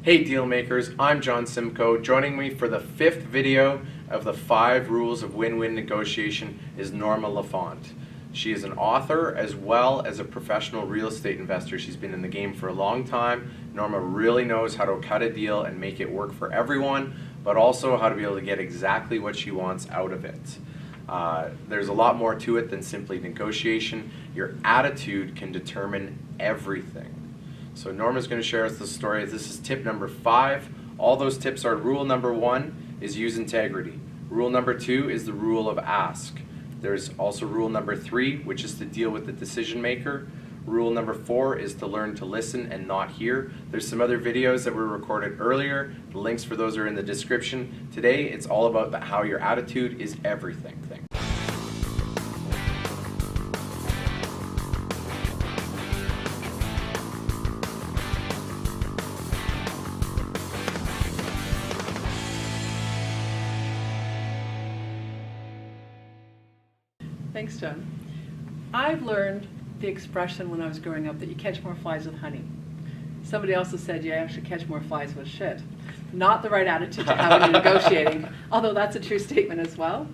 Hey deal makers, I'm John Simcoe. Joining me for the 5th video of the 5 rules of win-win negotiation is Norma Lafont. She is an author as well as a professional real estate investor. She's been in the game for a long time. Norma really knows how to cut a deal and make it work for everyone, but also how to be able to get exactly what she wants out of it. There's a lot more to it than simply negotiation. Your attitude can determine everything. So Norma's going to share us the story. This is tip number 5. All those tips are: rule number 1 is use integrity. Rule number 2 is the rule of ask. There's also rule number 3, which is to deal with the decision maker. Rule number 4 is to learn to listen and not hear. There's some other videos that were recorded earlier. The links for those are in the description. Today, it's all about how your attitude is everything. Thanks, John. I've learned the expression when I was growing up that you catch more flies with honey. Somebody also said you actually catch more flies with shit. Not the right attitude to have when you're negotiating, although that's a true statement as well.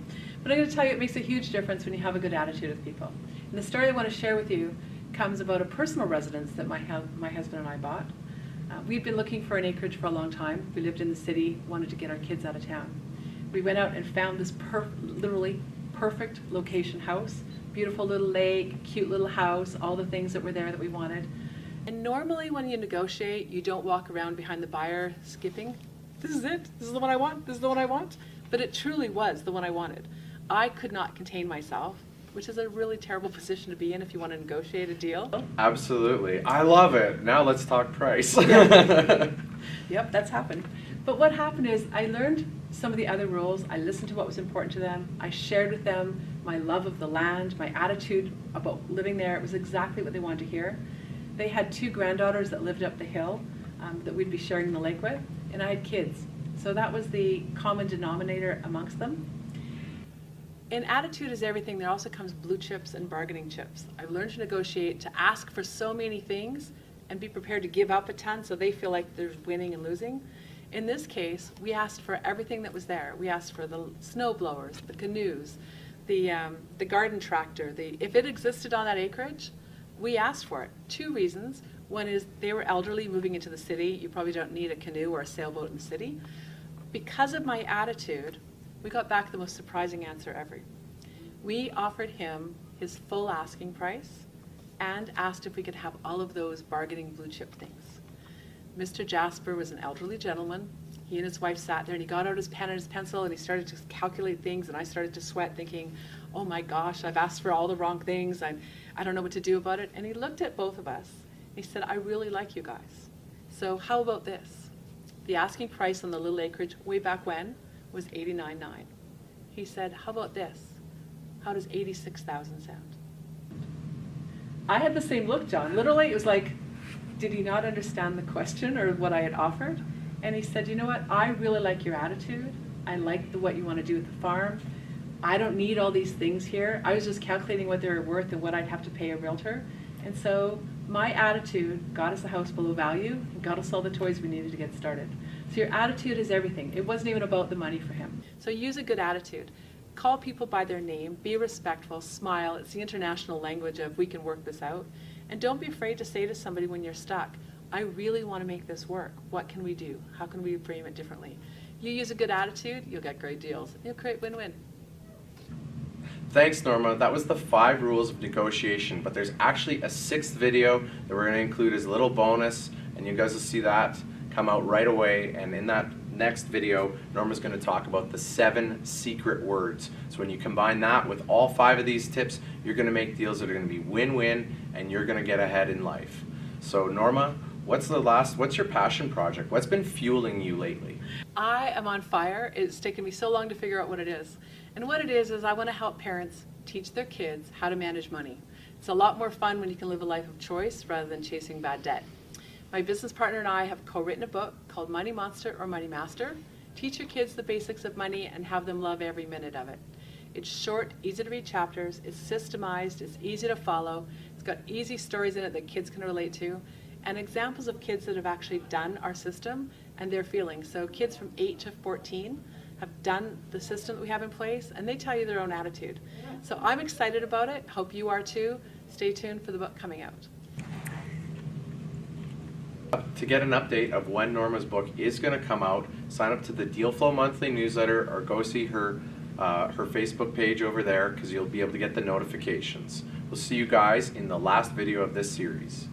But I'm going to tell you it makes a huge difference when you have a good attitude with people. And the story I want to share with you comes about a personal residence that my husband and I bought. We'd been looking for an acreage for a long time. We lived in the city, wanted to get our kids out of town. We went out and found this literally perfect location house, beautiful little lake, cute little house, all the things that were there that we wanted. And normally when you negotiate, you don't walk around behind the buyer skipping. This is it, this is the one I want, this is the one I want. But it truly was the one I wanted. I could not contain myself, which is a really terrible position to be in if you want to negotiate a deal. Absolutely. I love it. Now let's talk price. Yep, that's happened. But what happened is I learned some of the other rules. I listened to what was important to them. I shared with them my love of the land, my attitude about living there. It was exactly what they wanted to hear. They had 2 granddaughters that lived up the hill that we'd be sharing the lake with, and I had kids. So that was the common denominator amongst them. In attitude is everything, there also comes blue chips and bargaining chips. I've learned to negotiate, to ask for so many things and be prepared to give up a ton so they feel like there's winning and losing. In this case, we asked for everything that was there. We asked for the snow blowers, the canoes, the garden tractor. If it existed on that acreage, we asked for it. 2 reasons. One is they were elderly moving into the city. You probably don't need a canoe or a sailboat in the city. Because of my attitude, we got back the most surprising answer ever. We offered him his full asking price and asked if we could have all of those bargaining blue chip things. Mr. Jasper was an elderly gentleman. He and his wife sat there and he got out his pen and his pencil and he started to calculate things, and I started to sweat thinking, oh my gosh, I've asked for all the wrong things. I don't know what to do about it. And he looked at both of us. He said, I really like you guys. So how about this? The asking price on the little acreage way back when was $89,900. He said, how about this? How does $86,000 sound? I had the same look, John. Literally, it was like, did he not understand the question or what I had offered? And he said, you know what, I really like your attitude. I like what you want to do with the farm. I don't need all these things here. I was just calculating what they were worth and what I'd have to pay a realtor. And so my attitude got us a house below value and got us all the toys we needed to get started. So your attitude is everything. It wasn't even about the money for him. So use a good attitude. Call people by their name, be respectful, smile. It's the international language of we can work this out. And don't be afraid to say to somebody when you're stuck, I really want to make this work. What can we do? How can we frame it differently? You use a good attitude, you'll get great deals. You'll create win-win. Thanks, Norma. That was the 5 rules of negotiation, but there's actually a 6th video that we're going to include as a little bonus, and you guys will see that come out right away. And in that next video, Norma's going to talk about the 7 secret words. So when you combine that with all 5 of these tips, you're going to make deals that are going to be win-win, and you're going to get ahead in life. So Norma, what's your passion project? What's been fueling you lately? I am on fire. It's taken me so long to figure out what it is. And what it is I want to help parents teach their kids how to manage money. It's a lot more fun when you can live a life of choice rather than chasing bad debt. My business partner and I have co-written a book called Money Monster or Money Master. Teach your kids the basics of money and have them love every minute of it. It's short, easy to read chapters, it's systemized, it's easy to follow, it's got easy stories in it that kids can relate to, and examples of kids that have actually done our system and their feelings. So kids from 8 to 14 have done the system that we have in place, and they tell you their own attitude. So I'm excited about it. Hope you are too. Stay tuned for the book coming out. To get an update of when Norma's book is going to come out, sign up to the Deal Flow Monthly newsletter or go see her Facebook page over there, because you'll be able to get the notifications. We'll see you guys in the last video of this series.